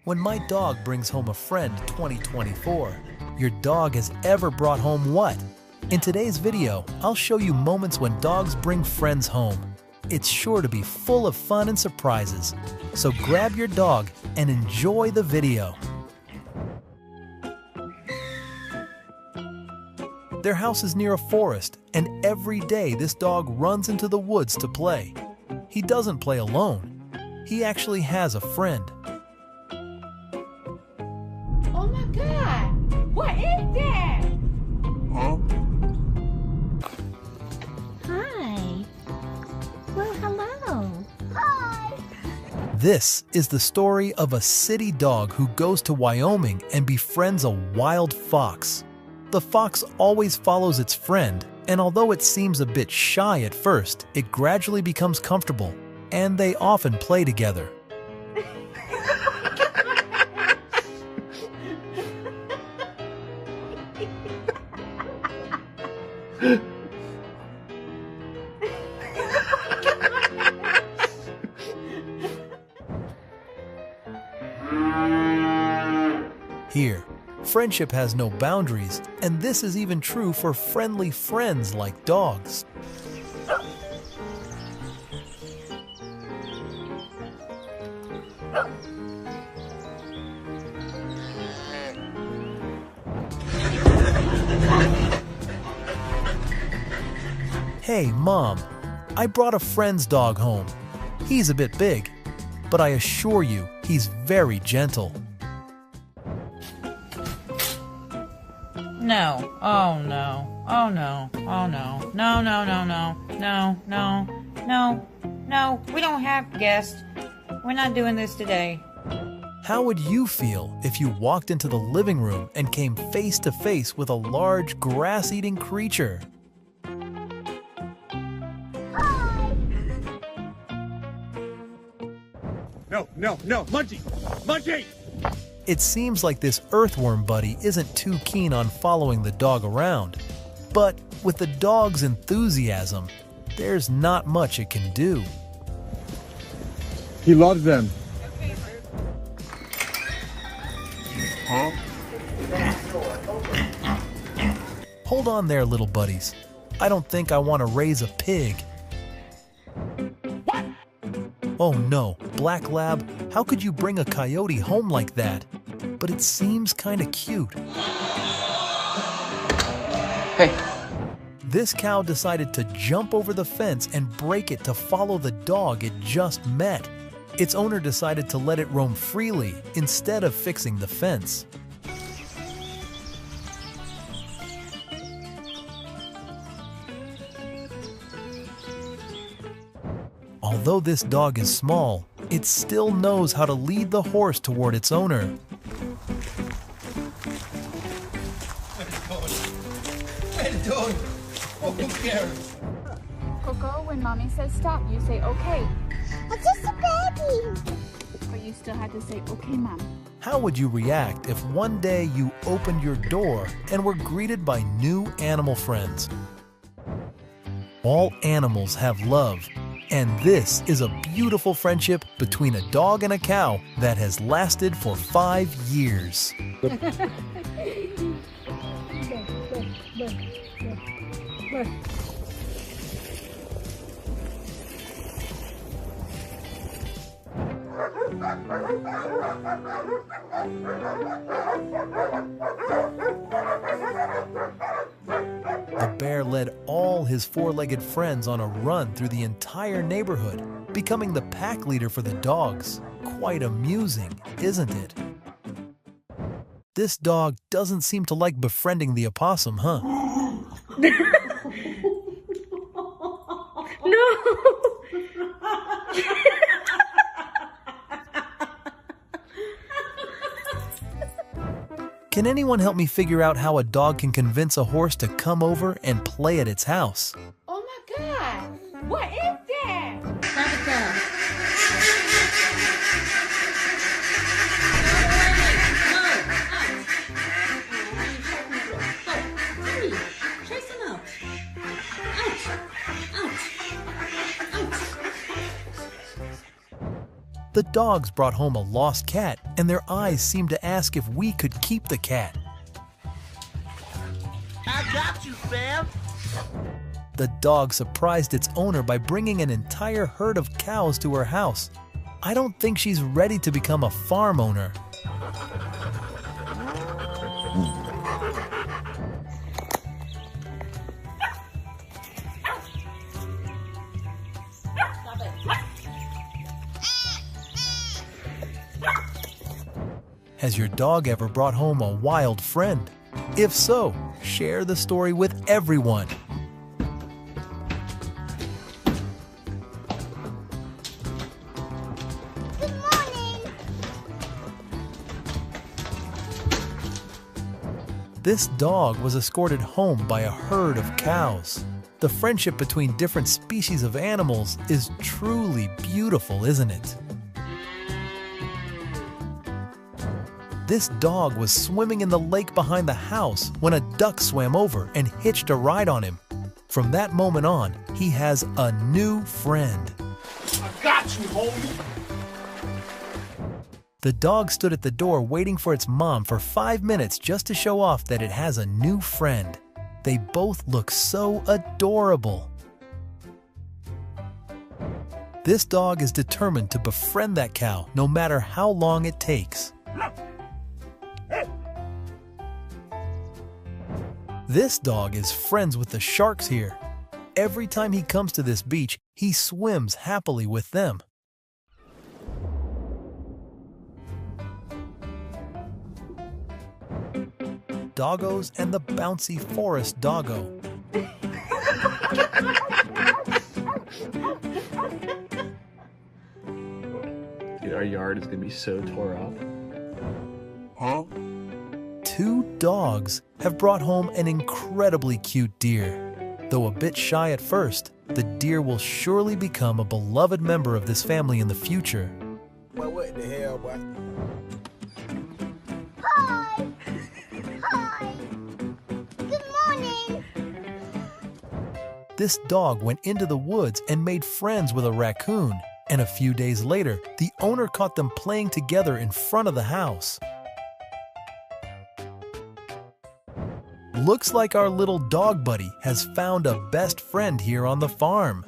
When my dog brings home a friend 2024, your dog has ever brought home what? In today's video, I'll show you moments when dogs bring friends home. It's sure to be full of fun and surprises. So grab your dog and enjoy the video. Their house is near a forest, and every day this dog runs into the woods to play. He doesn't play alone. He actually has a friend. Oh my God! What is that? Huh? Hi. Well, hello. Hi. This is the story of a city dog who goes to Wyoming and befriends a wild fox. The fox always follows its friend, and although it seems a bit shy at first, it gradually becomes comfortable, and they often play together. Here, friendship has no boundaries, and this is even true for friendly friends like dogs. Hey, Mom, I brought a friend's dog home. He's a bit big, but I assure you, he's very gentle. No. Oh no. Oh no. Oh no. No, no, no, no. No, no. No. No. We don't have guests. We're not doing this today. How would you feel if you walked into the living room and came face to face with a large grass-eating creature? No, no, no, Munchie! Munchie! It seems like this earthworm buddy isn't too keen on following the dog around. But with the dog's enthusiasm, there's not much it can do. He loves them. Huh? Hold on there, little buddies. I don't think I want to raise a pig. What? Oh no, Black Lab, how could you bring a coyote home like that? But it seems kinda cute. Hey. This cow decided to jump over the fence and break it to follow the dog it just met. Its owner decided to let it roam freely instead of fixing the fence. Although this dog is small, it still knows how to lead the horse toward its owner. Where the dog? Oh, who cares? Coco, when mommy says stop, you say okay. I'm just a baby. But you still had to say okay, mom. How would you react if one day you opened your door and were greeted by new animal friends? All animals have love, and this is a beautiful friendship between a dog and a cow that has lasted for 5 years. The bear led all his four-legged friends on a run through the entire neighborhood, becoming the pack leader for the dogs. Quite amusing, isn't it? This dog doesn't seem to like befriending the opossum, huh? Can anyone help me figure out how a dog can convince a horse to come over and play at its house? Oh my God! What is that? The dogs brought home a lost cat, and their eyes seemed to ask if we could keep the cat. I got you, fam. The dog surprised its owner by bringing an entire herd of cows to her house. I don't think she's ready to become a farm owner. Has your dog ever brought home a wild friend? If so, share the story with everyone. Good morning. This dog was escorted home by a herd of cows. The friendship between different species of animals is truly beautiful, isn't it? This dog was swimming in the lake behind the house when a duck swam over and hitched a ride on him. From that moment on, he has a new friend. I got you, homie. The dog stood at the door waiting for its mom for 5 minutes just to show off that it has a new friend. They both look so adorable. This dog is determined to befriend that cow no matter how long it takes. This dog is friends with the sharks here. Every time he comes to this beach, he swims happily with them. Doggos and the bouncy forest doggo. Dude, our yard is gonna be so tore up. Huh? 2 dogs have brought home an incredibly cute deer. Though a bit shy at first, the deer will surely become a beloved member of this family in the future. Well, what the hell, boy? Hi. Hi. Good morning. This dog went into the woods and made friends with a raccoon, and a few days later, the owner caught them playing together in front of the house. Looks like our little dog buddy has found a best friend here on the farm.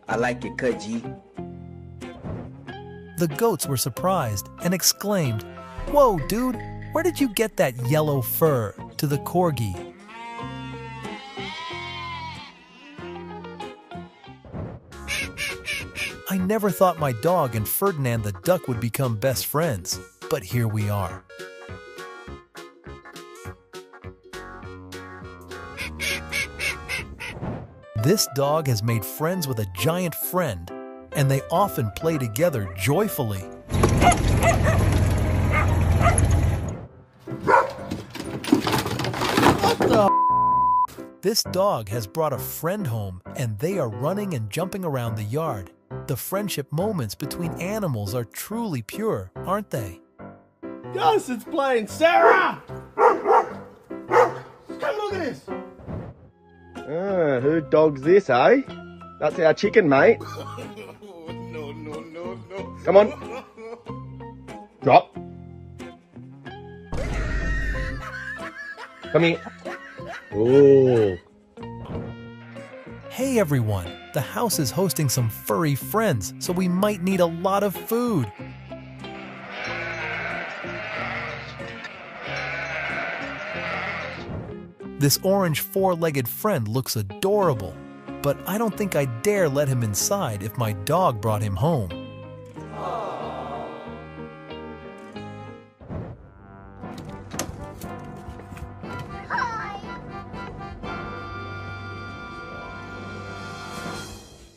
I like your cut, G. The goats were surprised and exclaimed, "Whoa, dude, where did you get that yellow fur?" to the corgi. I never thought my dog and Ferdinand the duck would become best friends, but here we are. This dog has made friends with a giant friend, and they often play together joyfully. This dog has brought a friend home, and they are running and jumping around the yard. The friendship moments between animals are truly pure, aren't they? Gus is playing Sarah! Come look at this! Who dog's this, eh? That's our chicken, mate. No. Come on. Drop. Come here. Oh. Hey everyone, the house is hosting some furry friends, so we might need a lot of food. This orange 4-legged friend looks adorable, but I don't think I'd dare let him inside if my dog brought him home.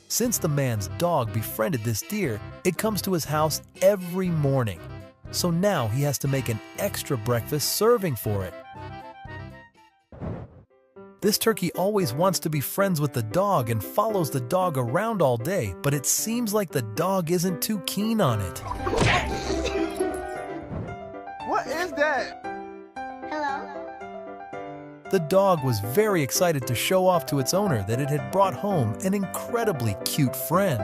Since the man's dog befriended this deer, it comes to his house every morning. So now he has to make an extra breakfast serving for it. This turkey always wants to be friends with the dog and follows the dog around all day, but it seems like the dog isn't too keen on it. What is that? Hello. The dog was very excited to show off to its owner that it had brought home an incredibly cute friend.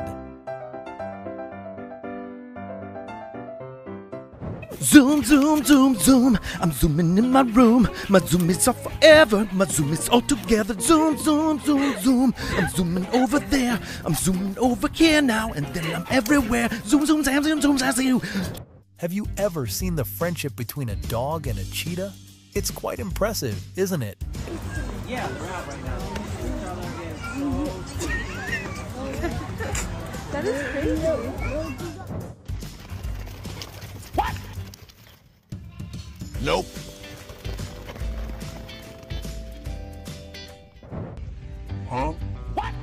Zoom, zoom, zoom, zoom. I'm zooming in my room. My zoom is off forever. My zoom is all together. Zoom, zoom, zoom, zoom. I'm zooming over there. I'm zooming over here now. And then I'm everywhere. Zoom, zoom, zoom, zoom, zoom, I see you. Have you ever seen the friendship between a dog and a cheetah? It's quite impressive, isn't it? Yeah, we're out right now. That is crazy. What? Nope. Huh? What?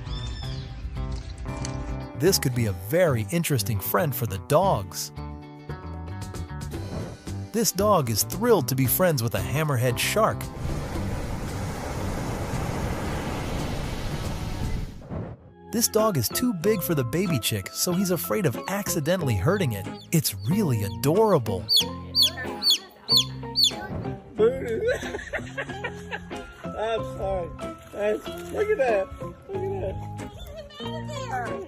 This could be a very interesting friend for the dogs. This dog is thrilled to be friends with a hammerhead shark. This dog is too big for the baby chick, so he's afraid of accidentally hurting it. It's really adorable. I'm sorry. Look at that. Look at that. Come here,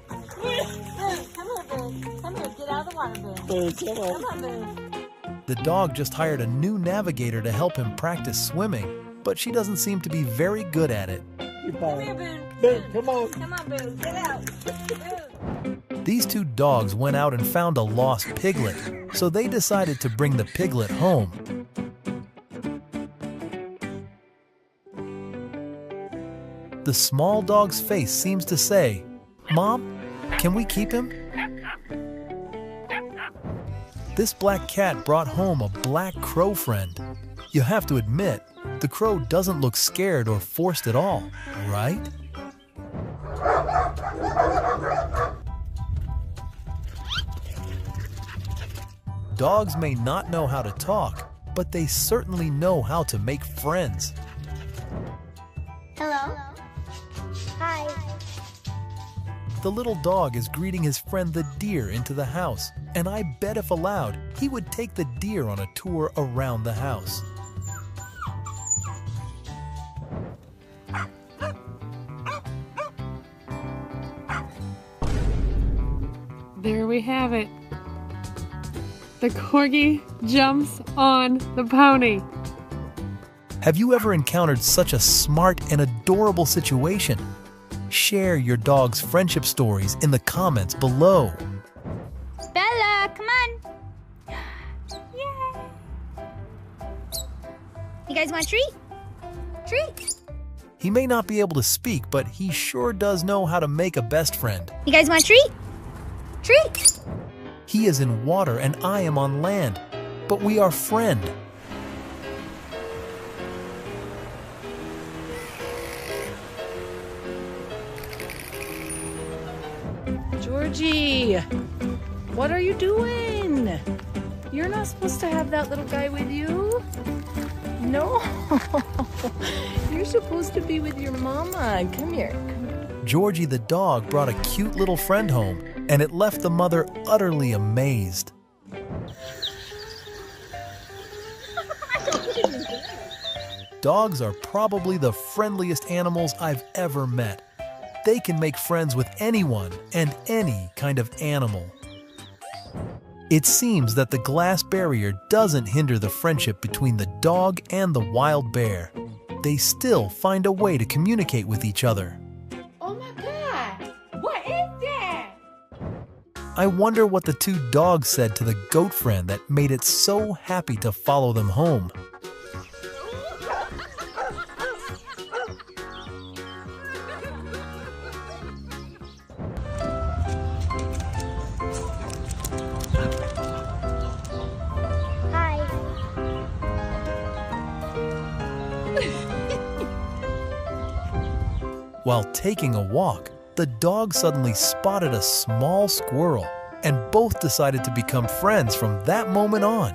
Boo. Come here, get out of the water, Boo. Come on. Come on, Boo. The dog just hired a new navigator to help him practice swimming, but she doesn't seem to be very good at it. Come here, Boo. Boo, come on. Come on, Boo. Get out. Boo. These two dogs went out and found a lost piglet, so they decided to bring the piglet home. The small dog's face seems to say, "Mom, can we keep him?" This black cat brought home a black crow friend. You have to admit, the crow doesn't look scared or forced at all, right? Dogs may not know how to talk, but they certainly know how to make friends. Hello? Hi. The little dog is greeting his friend the deer into the house, and I bet if allowed, he would take the deer on a tour around the house. There we have it. The corgi jumps on the pony. Have you ever encountered such a smart and adorable situation? Share your dog's friendship stories in the comments below. Bella, come on. Yay. You guys want a treat? Treat. He may not be able to speak, but he sure does know how to make a best friend. You guys want a treat? Treat. He is in water and I am on land, but we are friend. Georgie, what are you doing? You're not supposed to have that little guy with you. No, you're supposed to be with your mama. Come here. Georgie the dog brought a cute little friend home, and it left the mother utterly amazed. Dogs are probably the friendliest animals I've ever met. They can make friends with anyone and any kind of animal. It seems that the glass barrier doesn't hinder the friendship between the dog and the wild bear. They still find a way to communicate with each other. Oh my God. What is that? I wonder what the two dogs said to the goat friend that made it so happy to follow them home. While taking a walk, the dog suddenly spotted a small squirrel, and both decided to become friends from that moment on.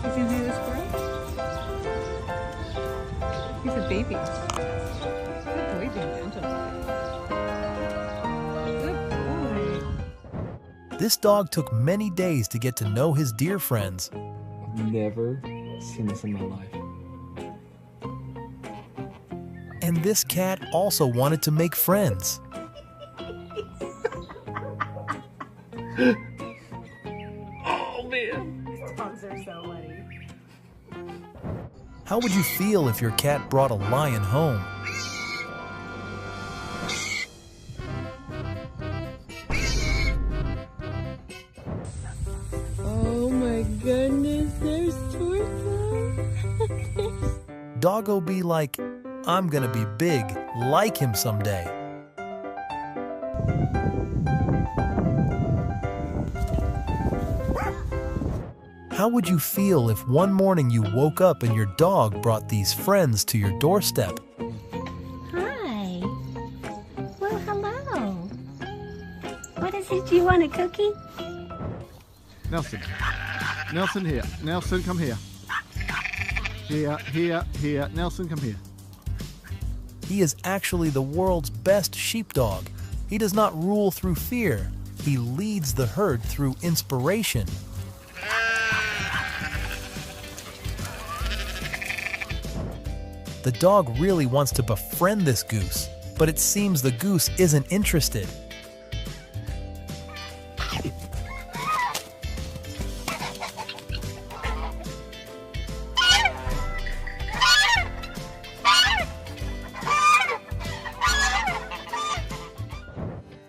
You can see the squirrel? He's a baby. Good boy, being gentle. Good boy. This dog took many days to get to know his deer friends. I've never seen this in my life. And this cat also wanted to make friends. Oh man. Dogs are so funny. How would you feel if your cat brought a lion home? Oh my goodness, there's Torta. Doggo be like, I'm gonna be big like him someday. How would you feel if one morning you woke up and your dog brought these friends to your doorstep? Hi. Well, hello. What is it? You want a cookie? Nelson. Nelson, here. Nelson, come here. Here, here, here. Nelson, come here. He is actually the world's best sheepdog. He does not rule through fear. He leads the herd through inspiration. The dog really wants to befriend this goose, but it seems the goose isn't interested.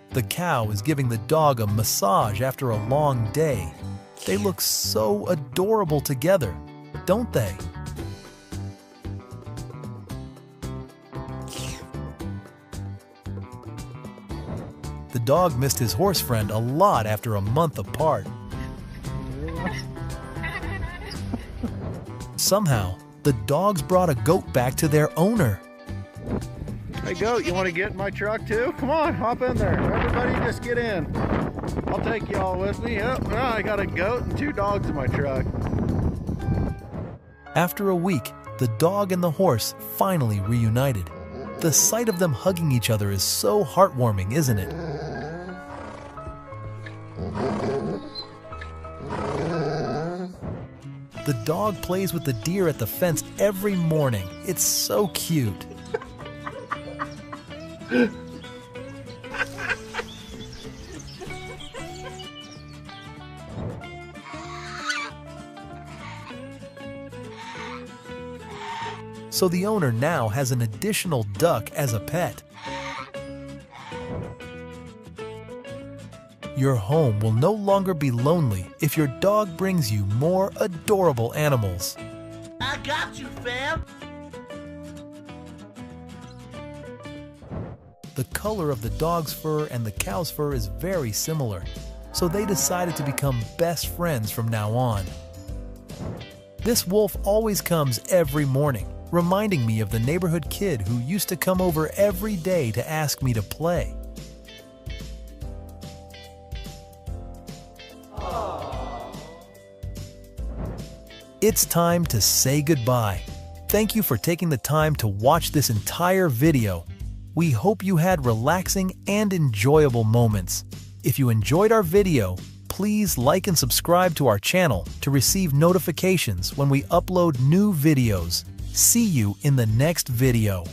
The cow is giving the dog a massage after a long day. They look so adorable together, don't they? The dog missed his horse friend a lot after a month apart. Somehow, the dogs brought a goat back to their owner. Hey goat, you want to get in my truck too? Come on, hop in there. Everybody just get in. I'll take y'all with me. Yep, I got a goat and 2 dogs in my truck. After a week, the dog and the horse finally reunited. The sight of them hugging each other is so heartwarming, isn't it? The dog plays with the deer at the fence every morning. It's so cute. So the owner now has an additional duck as a pet. Your home will no longer be lonely if your dog brings you more adorable animals. I got you, fam! The color of the dog's fur and the cow's fur is very similar, so they decided to become best friends from now on. This wolf always comes every morning, reminding me of the neighborhood kid who used to come over every day to ask me to play. It's time to say goodbye. Thank you for taking the time to watch this entire video. We hope you had relaxing and enjoyable moments. If you enjoyed our video, please like and subscribe to our channel to receive notifications when we upload new videos. See you in the next video.